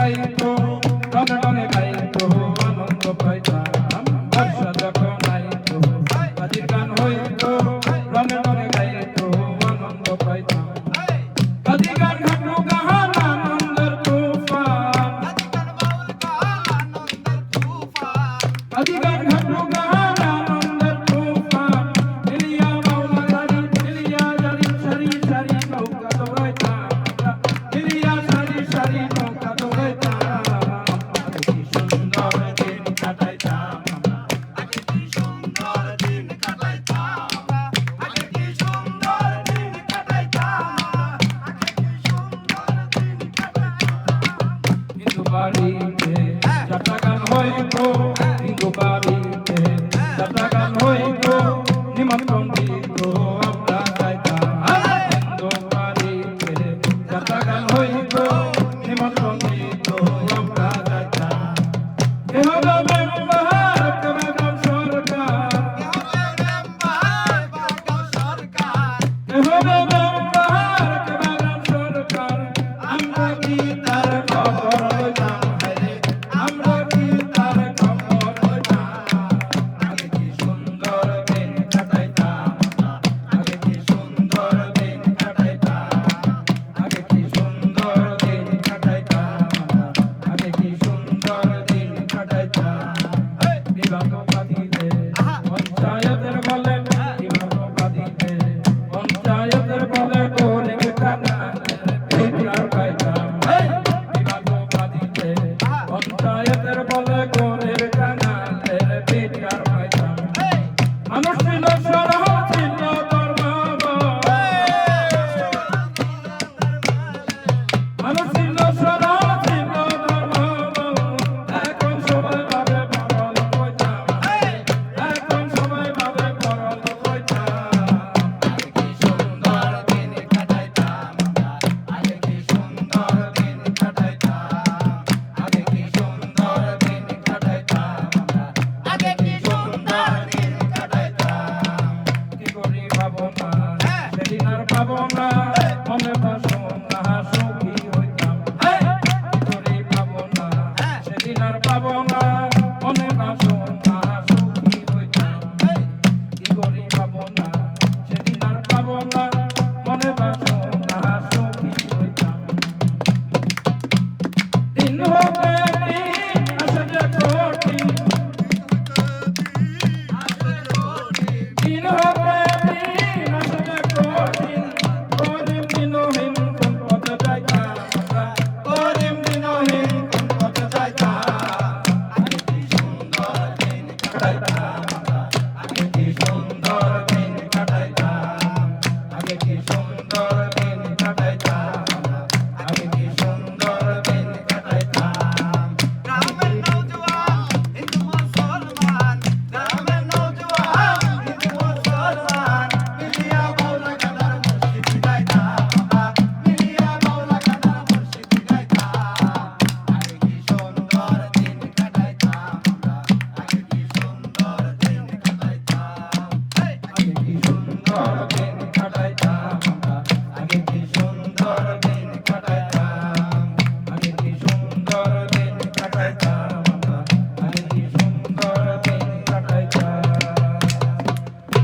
গাইতো রনে রনে গাইতো আনন্দ পাইতাম বর্ষা যখন আইতো আজির গান হইতো রনে রনে গাইতো আনন্দ পাইতাম কাজী গান ঘাটলো গাহান আনন্দের তুফান কাজী গান ঘাটলো গাহান আনন্দের তুফান ইলিয়া মাওলা জারি ইলিয়া জারি সারি সারি নৌকা দৌড়াইতাম ইলিয়া সারি সারি নৌকা দৌড়াইতাম কি সুন্দর দিন কাটাইতাম আগে কি সুন্দর দিন কাটাইতাম আগে কি সুন্দর দিন কাটাইতাম আগে কি সুন্দর দিন কাটাইতাম হিন্দু বাড়িতে যাত্রা গান হইতো হিন্দু বাড়িতে যাত্রা গান হইতো নিমন্ত্রণ দিত আমরা যাইতাম হিন্দু বাড়িতে যাত্রা গান হইতো নিমন্ত্রণ দিত আমরা যাইতাম এ হলো মেম্বার কেবাগাম সরকার এ হলো মেম্বার কেবাগাম সরকার আমরা কি তার খবর লইতাম আমরা কি তার খবর লইতাম আগে কি সুন্দর দিন কাটাইতাম আগে কি সুন্দর দিন কাটাইতাম আগে কি সুন্দর দিন কাটাইতাম আগে কি সুন্দর দিন কাটাইতাম বিভাগবাদীতে পঞ্চায়েতের বলে বিভাগবাদীতে পঞ্চায়েতের বলে গরিব কানানের ভিটার পাইতাম বিভাগবাদীতে পঞ্চায়েতের বলে গরিব কানানের ভিটার পাইতাম মানুষ ছিল সরহ ছিল ধর্ম মানুষ ছিল সরহ ছিল ধর্ম এখন সবাই ভাবে পরল কইতাম এখন সবাই ভাবে পরল কইতাম আগে কি সুন্দর দিন কাটাইতাম আগে কি সুন্দর দিন কাটাইতাম আগে কি সুন্দর দিন কাটাইতাম আগে কি সুন্দর দিন কাটাইতাম কি করি ভাবনা সেদিন আর পাবো না মনে বাসনা সুখী হইতাম কি করি ভাবনা সেদিন আর পাবো না মনে বাসনা সুখী হইতাম কি করি ভাবনা সেদিন আর পাবো না মনে বাসনা সুখী হইতাম দিন হোক